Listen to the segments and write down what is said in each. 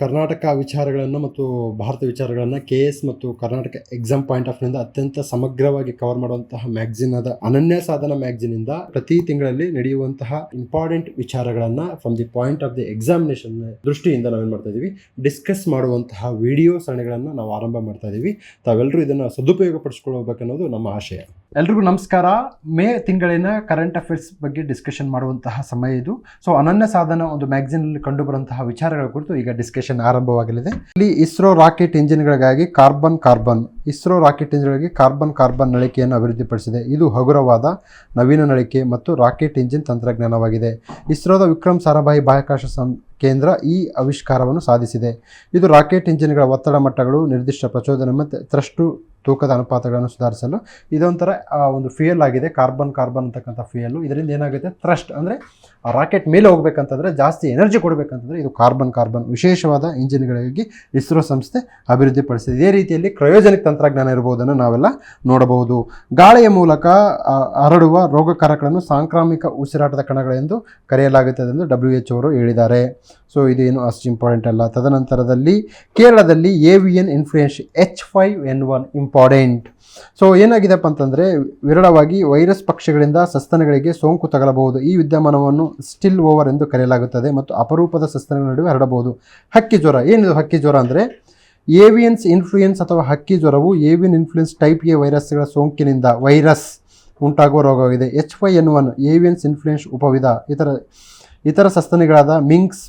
ಕರ್ನಾಟಕ ವಿಚಾರಗಳನ್ನು ಮತ್ತು ಭಾರತ ವಿಚಾರಗಳನ್ನು KS ಮತ್ತು ಕರ್ನಾಟಕ ಎಕ್ಸಾಮ್ ಪಾಯಿಂಟ್ ಆಫ್ ವ್ಯೂಯಿಂದ ಅತ್ಯಂತ ಸಮಗ್ರವಾಗಿ ಕವರ್ ಮಾಡುವಂತಹ ಮ್ಯಾಗಝಿನ್ ಆದ ಅನನ್ಯ ಸಾಧನ ಮ್ಯಾಗಝಿನ್ ಇಂದ ಪ್ರತಿ ತಿಂಗಳಲ್ಲಿ ನಡೆಯುವಂತಹ ಇಂಪಾರ್ಟೆಂಟ್ ವಿಚಾರಗಳನ್ನು from the point of the examination ದೃಷ್ಟಿಯಿಂದ ನಾವೇನು ಮಾಡ್ತಾ ಇದೀವಿ ಡಿಸ್ಕಸ್ ಮಾಡುವಂತಹ ವಿಡಿಯೋ ಸರಣಿಗಳನ್ನು ನಾವು ಆರಂಭ ಮಾಡ್ತಾ ಇದೀವಿ. ತಾವೆಲ್ಲರೂ ಇದನ್ನು ಸದುಪಯೋಗ ಪಡಿಸ್ಕೊಳ್ಬೇಕನ್ನೋದು ನಮ್ಮ ಆಶಯ. ಎಲ್ರಿಗೂ ನಮಸ್ಕಾರ. ಮೇ ತಿಂಗಳಿನ ಕರೆಂಟ್ ಅಫೇರ್ಸ್ ಬಗ್ಗೆ ಡಿಸ್ಕಷನ್ ಮಾಡುವಂತಹ ಸಮಯ ಇದು. ಸೊ ಅನನ್ಯ ಸಾಧನ ಒಂದು ಮ್ಯಾಗಝಿನ್ ಅಲ್ಲಿ ಕಂಡು ಬರುವಂತಹ ವಿಚಾರಗಳ ಕುರಿತು ಈಗ ಡಿಸ್ಕಷನ್ ಆರಂಭವಾಗಲಿದೆ. ಇಲ್ಲಿ ಇಸ್ರೋ ರಾಕೆಟ್ ಇಂಜಿನ್ಗಳಿಗಾಗಿ ಇಸ್ರೋ ರಾಕೆಟ್ ಇಂಜಿನ್ಗಳಿಗೆ ಕಾರ್ಬನ್ ನಳಿಕೆಯನ್ನು ಅಭಿವೃದ್ಧಿಪಡಿಸಿದೆ. ಇದು ಹಗುರವಾದ ನವೀನ ನಳಿಕೆ ಮತ್ತು ರಾಕೆಟ್ ಇಂಜಿನ್ ತಂತ್ರಜ್ಞಾನವಾಗಿದೆ. ಇಸ್ರೋದ ವಿಕ್ರಮ್ ಸಾರಾಭಾಯಿ ಬಾಹ್ಯಾಕಾಶ ಕೇಂದ್ರ ಈ ಆವಿಷ್ಕಾರವನ್ನು ಸಾಧಿಸಿದೆ. ಇದು ರಾಕೆಟ್ ಇಂಜಿನ್ಗಳ ಒತ್ತಡ ಮಟ್ಟಗಳು, ನಿರ್ದಿಷ್ಟ ಪ್ರಚೋದನೆ ಮತ್ತು ಥ್ರಸ್ಟ್ ತೂಕದ ಅನುಪಾತಗಳನ್ನು ಸುಧಾರಿಸಲು ಇದೊಂಥರ ಒಂದು ಫ್ಯೂಯಲ್ ಆಗಿದೆ. ಕಾರ್ಬನ್ ಅಂತಕ್ಕಂಥ ಫ್ಯೂಯಲ್ಲು. ಇದರಿಂದ ಏನಾಗುತ್ತೆ, ಥ್ರಸ್ಟ್ ಅಂದರೆ ಆ ರಾಕೆಟ್ ಮೇಲೆ ಹೋಗ್ಬೇಕಂತಂದರೆ, ಜಾಸ್ತಿ ಎನರ್ಜಿ ಕೊಡಬೇಕಂತಂದರೆ ಇದು ಕಾರ್ಬನ್ ವಿಶೇಷವಾದ ಇಂಜಿನ್ಗಳಿಗಾಗಿ ಇಸ್ರೋ ಸಂಸ್ಥೆ ಅಭಿವೃದ್ಧಿಪಡಿಸಿದೆ. ಇದೇ ರೀತಿಯಲ್ಲಿ ಕ್ರಯೋಜನಿಕ್ ತಂತ್ರಜ್ಞಾನ ಇರಬಹುದನ್ನು ನಾವೆಲ್ಲ ನೋಡಬಹುದು. ಗಾಳಿಯ ಮೂಲಕ ಹರಡುವ ರೋಗಕಾರಕಗಳನ್ನು ಸಾಂಕ್ರಾಮಿಕ ಉಸಿರಾಟದ ಕಣಗಳೆಂದು ಕರೆಯಲಾಗುತ್ತದೆ ಎಂದು WHO ಅವರು ಹೇಳಿದ್ದಾರೆ. ಸೊ ಇದೇನು ಅಷ್ಟು ಇಂಪಾರ್ಟೆಂಟ್ ಅಲ್ಲ. ತದನಂತರದಲ್ಲಿ ಕೇರಳದಲ್ಲಿ ಏವಿಯನ್ ಇನ್ಫ್ಲೂಯೆನ್ಷಾ H5N1 ಇಂಪಾರ್ಟೆಂಟ್. ಸೊ ಏನಾಗಿದೆಪ್ಪ ಅಂತಂದರೆ, ವಿರಳವಾಗಿ ವೈರಸ್ ಪಕ್ಷಿಗಳಿಂದ ಸಸ್ತನಿಗಳಿಗೆ ಸೋಂಕು ತಗಲಬಹುದು. ಈ ವಿದ್ಯಮಾನವನ್ನು ಸ್ಟಿಲ್ ಓವರ್ ಎಂದು ಕರೆಯಲಾಗುತ್ತದೆ ಮತ್ತು ಅಪರೂಪದ ಸಸ್ತನಿಗಳ ನಡುವೆ ಹರಡಬಹುದು. ಹಕ್ಕಿ ಜ್ವರ. ಏನಿದು ಹಕ್ಕಿ ಜ್ವರ ಅಂದರೆ, ಏವಿಯನ್ಸ್ ಇನ್ಫ್ಲೂಯೆನ್ಸ್ ಅಥವಾ ಹಕ್ಕಿ ಜ್ವರವು ಏವಿಯನ್ ಇನ್ಫ್ಲೂಯೆನ್ಸ್ ಟೈಪ್ ಎ ವೈರಸ್ಗಳ ಸೋಂಕಿನಿಂದ ಉಂಟಾಗುವ ರೋಗವಾಗಿದೆ. H5N1 ಏವಿಯನ್ಸ್ influence ಉಪವಿಧ. ಇತರ ಸಸ್ತನಿಗಳಾದ ಮಿಂಕ್ಸ್,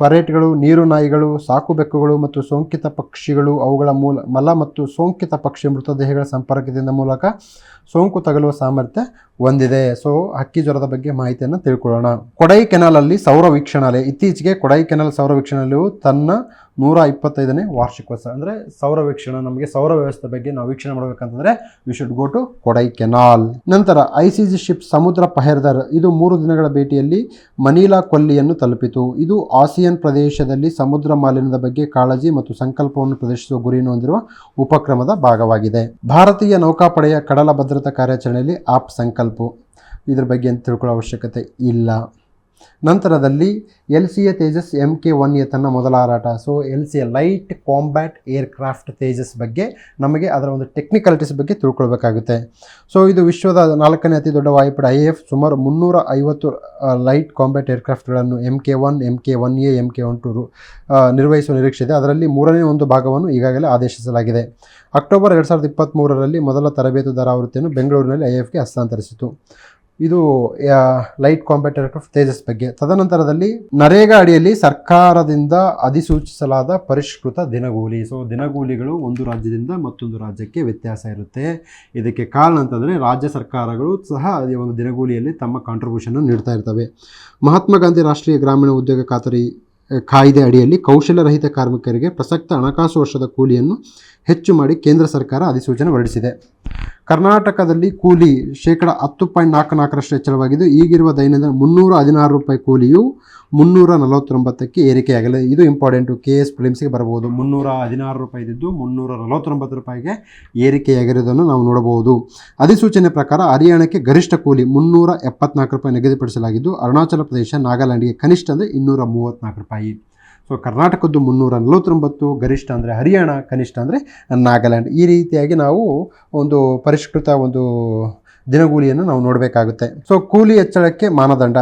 ಫರೇಟ್ಗಳು, ನೀರು ನಾಯಿಗಳು, ಸಾಕುಬೆಕ್ಕುಗಳು ಮತ್ತು ಸೋಂಕಿತ ಪಕ್ಷಿಗಳು ಅವುಗಳ ಮಲ ಮತ್ತು ಸೋಂಕಿತ ಪಕ್ಷಿ ಮೃತದೇಹಗಳ ಸಂಪರ್ಕದಿಂದ ಮೂಲಕ ಸೋಂಕು ತಗಲುವ ಸಾಮರ್ಥ್ಯ ಹೊಂದಿದೆ. ಸೊ ಹಕ್ಕಿ ಜ್ವರದ ಬಗ್ಗೆ ಮಾಹಿತಿಯನ್ನು ತಿಳ್ಕೊಳ್ಳೋಣ. ಕೊಡೈಕೆನಾಲಲ್ಲಿ ಸೌರ ವೀಕ್ಷಣಾಲಯ. ಇತ್ತೀಚೆಗೆ ಕೊಡೈಕೆನಾಲ್ ಸೌರ ವೀಕ್ಷಣಾಲಯವು ತನ್ನ 125ನೇ ವಾರ್ಷಿಕೋತ್ಸವ. ಅಂದರೆ ಸೌರ ವೀಕ್ಷಣ, ನಮಗೆ ಸೌರ ವ್ಯವಸ್ಥೆ ಬಗ್ಗೆ ನಾವು ವೀಕ್ಷಣೆ ಮಾಡಬೇಕಂತಂದರೆ we should go to Kodaikanal. ನಂತರ ICG ಶಿಪ್ ಸಮುದ್ರ ಪಹರೆದರ್. ಇದು 3 ದಿನಗಳ ಭೇಟಿಯಲ್ಲಿ ಮನೀಲಾ ಕೊಲ್ಲಿಯನ್ನು ತಲುಪಿತು. ಇದು ಆಸಿಯಾನ್ ಪ್ರದೇಶದಲ್ಲಿ ಸಮುದ್ರ ಮಾಲಿನ್ಯದ ಬಗ್ಗೆ ಕಾಳಜಿ ಮತ್ತು ಸಂಕಲ್ಪವನ್ನು ಪ್ರದರ್ಶಿಸುವ ಗುರಿಯನ್ನು ಹೊಂದಿರುವ ಉಪಕ್ರಮದ ಭಾಗವಾಗಿದೆ. ಭಾರತೀಯ ನೌಕಾಪಡೆಯ ಕಡಲ ಭದ್ರತಾ ಕಾರ್ಯಾಚರಣೆಯಲ್ಲಿ ಆಪ್ ಸಂಕಲ್ಪ. ಇದ್ರ ಬಗ್ಗೆ ಅಂತ ತಿಳ್ಕೊಳ್ಳೋ ಅವಶ್ಯಕತೆ ಇಲ್ಲ. ನಂತರದಲ್ಲಿ LCA ತೇಜಸ್ MK1A ತನ್ನ ಮೊದಲ ಹಾರಾಟ. So LCA light combat aircraft Tejas ಬಗ್ಗೆ ನಮಗೆ ಅದರ ಒಂದು ಟೆಕ್ನಿಕಾಲಿಟೀಸ್ ಬಗ್ಗೆ ತಿಳ್ಕೊಳ್ಬೇಕಾಗುತ್ತೆ. ಸೊ ಇದು ವಿಶ್ವದ 4ನೇ ಅತಿ ದೊಡ್ಡ ವಾಯುಪಡೆ. IAF ಸುಮಾರು 350 light combat ಏರ್ಕ್ರಾಫ್ಟ್ಗಳನ್ನು MK1, MK1A, MK12 ನಿರ್ವಹಿಸುವ ನಿರೀಕ್ಷೆ ಇದೆ. ಅದರಲ್ಲಿ 3ನೇ ಒಂದು ಭಾಗವನ್ನು ಈಗಾಗಲೇ ಆದೇಶಿಸಲಾಗಿದೆ. ಅಕ್ಟೋಬರ್ 2023ರಲ್ಲಿ ಮೊದಲ ತರಬೇತುದಾರ ಆವೃತ್ತಿಯನ್ನು ಬೆಂಗಳೂರಿನಲ್ಲಿ IAFಗೆ ಹಸ್ತಾಂತರಿಸಿತು. ಇದು ಲೈಟ್ ಕಾಂಬ್ಯಾಟ್ ಏರ್ಕ್ರಾಫ್ಟ್ ತೇಜಸ್ ಬಗ್ಗೆ. ತದನಂತರದಲ್ಲಿ ನರೇಗಾ ಅಡಿಯಲ್ಲಿ ಸರ್ಕಾರದಿಂದ ಅಧಿಸೂಚಿಸಲಾದ ಪರಿಷ್ಕೃತ ದಿನಗೂಲಿ. ಸೊ ದಿನಗೂಲಿಗಳು ಒಂದು ರಾಜ್ಯದಿಂದ ಮತ್ತೊಂದು ರಾಜ್ಯಕ್ಕೆ ವ್ಯತ್ಯಾಸ ಇರುತ್ತೆ. ಇದಕ್ಕೆ ಕಾರಣ ಅಂತಂದರೆ ರಾಜ್ಯ ಸರ್ಕಾರಗಳು ಸಹ ಅದೇ ಒಂದು ದಿನಗೂಲಿಯಲ್ಲಿ ತಮ್ಮ ಕಾಂಟ್ರಿಬ್ಯೂಷನ್ ನೀಡ್ತಾ ಇರ್ತವೆ. ಮಹಾತ್ಮ ಗಾಂಧಿ ರಾಷ್ಟ್ರೀಯ ಗ್ರಾಮೀಣ ಉದ್ಯೋಗ ಖಾತರಿ ಕಾಯ್ದೆ ಅಡಿಯಲ್ಲಿ ಕೌಶಲ್ಯರಹಿತ ಕಾರ್ಮಿಕರಿಗೆ ಪ್ರಸಕ್ತ ಹಣಕಾಸು ವರ್ಷದ ಕೂಲಿಯನ್ನು ಹೆಚ್ಚು ಮಾಡಿ ಕೇಂದ್ರ ಸರ್ಕಾರ ಅಧಿಸೂಚನೆ ಹೊರಡಿಸಿದೆ. ಕರ್ನಾಟಕದಲ್ಲಿ ಕೂಲಿ 10.44% ಹೆಚ್ಚಳವಾಗಿದ್ದು, ಈಗಿರುವ ದೈನಂದಿನ 316 ರೂಪಾಯಿ ಕೂಲಿಯು 349ಕ್ಕೆ ಏರಿಕೆಯಾಗಲಿದೆ. ಇದು ಇಂಪಾರ್ಟೆಂಟು. KS ಪ್ರಿಲಿಮ್ಸ್ಗೆ ಬರಬಹುದು. 316 ರೂಪಾಯಿ ಇದ್ದು 349 ರೂಪಾಯಿಗೆ ಏರಿಕೆಯಾಗಿರುವುದನ್ನು ನಾವು ನೋಡಬಹುದು. ಅಧಿಸೂಚನೆ ಪ್ರಕಾರ ಹರಿಯಾಣಕ್ಕೆ ಗರಿಷ್ಠ ಕೂಲಿ 374 ರೂಪಾಯಿ ನಿಗದಿಪಡಿಸಲಾಗಿದ್ದು, ಅರುಣಾಚಲ ಪ್ರದೇಶ, ನಾಗಾಲ್ಯಾಂಡ್ಗೆ ಕನಿಷ್ಠ ಅಂದರೆ 234 ರೂಪಾಯಿ. ಸೊ ಕರ್ನಾಟಕದ್ದು 349, ಗರಿಷ್ಠ ಅಂದರೆ ಹರಿಯಾಣ, ಕನಿಷ್ಠ ಅಂದರೆ ನಾಗಾಲ್ಯಾಂಡ್. ಈ ರೀತಿಯಾಗಿ ನಾವು ಒಂದು ಪರಿಷ್ಕೃತ ಒಂದು ದಿನಗೂಲಿಯನ್ನು ನಾವು ನೋಡಬೇಕಾಗುತ್ತೆ. ಸೊ ಕೂಲಿ ಹೆಚ್ಚಳಕ್ಕೆ ಮಾನದಂಡ.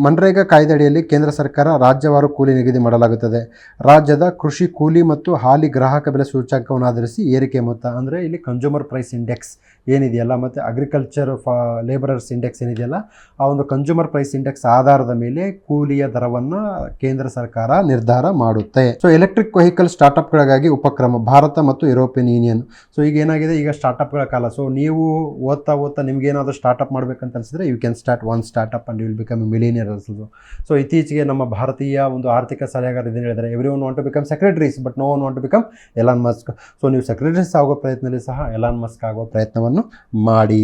ಮನ್ರೇಗಾ ಕಾಯ್ದೆ ಅಡಿಯಲ್ಲಿ ಕೇಂದ್ರ ಸರ್ಕಾರ ರಾಜ್ಯವಾರು ಕೂಲಿ ನಿಗದಿ ಮಾಡಲಾಗುತ್ತದೆ. ರಾಜ್ಯದ ಕೃಷಿ ಕೂಲಿ ಮತ್ತು ಹಾಲಿ ಗ್ರಾಹಕ ಬೆಲೆ ಸೂಚ್ಯಂಕವನ್ನು ಆಧರಿಸಿ ಏರಿಕೆ ಮೊತ್ತ, ಅಂದರೆ ಇಲ್ಲಿ ಕನ್ಸ್ಯೂಮರ್ ಪ್ರೈಸ್ ಇಂಡೆಕ್ಸ್ ಏನಿದೆಯಲ್ಲ ಮತ್ತು ಅಗ್ರಿಕಲ್ಚರ್ ಲೇಬರರ್ಸ್ ಇಂಡೆಕ್ಸ್ ಏನಿದೆಯಲ್ಲ, ಆ ಒಂದು ಕನ್ಸ್ಯೂಮರ್ ಪ್ರೈಸ್ ಇಂಡೆಕ್ಸ್ ಆಧಾರದ ಮೇಲೆ ಕೂಲಿಯ ದರವನ್ನು ಕೇಂದ್ರ ಸರ್ಕಾರ ನಿರ್ಧಾರ ಮಾಡುತ್ತೆ. ಸೊ ಎಲೆಕ್ಟ್ರಿಕ್ ವೆಹಿಕಲ್ ಸ್ಟಾರ್ಟಪ್ಗಳಿಗಾಗಿ ಉಪಕ್ರಮ ಭಾರತ ಮತ್ತು ಯುರೋಪಿಯನ್ ಯೂನಿಯನ್. ಸೊ ಈಗ ಏನಾಗಿದೆ, ಈಗ ಸ್ಟಾರ್ಟಪ್ಗಳ ಕಾಲ. ಸೊ ನೀವು ಓದ್ತಾ ನಿಮ್ಗೇನಾದರೂ ಸ್ಟಾರ್ಟಪ್ ಮಾಡಬೇಕಂತ ಅನಿಸಿದ್ರೆ you can start one startup and you will become a millionaire. So ಇತ್ತೀಚೆಗೆ ನಮ್ಮ ಭಾರತೀಯ ಒಂದು ಆರ್ಥಿಕ ಸಲಹೆಗಾರ ಇದನ್ನು ಹೇಳಿದ್ದಾರೆ, everyone want to become secretaries but no one want to become Elon Musk. So ನೀವು ಸೆಕ್ರೆಟರೀಸ್ ಆಗೋ ಪ್ರಯತ್ನದಲ್ಲಿ ಸಹ ಎಲಾನ್ ಮಸ್ಕ್ ಆಗೋ ಪ್ರಯತ್ನವನ್ನು ಮಾಡಿ.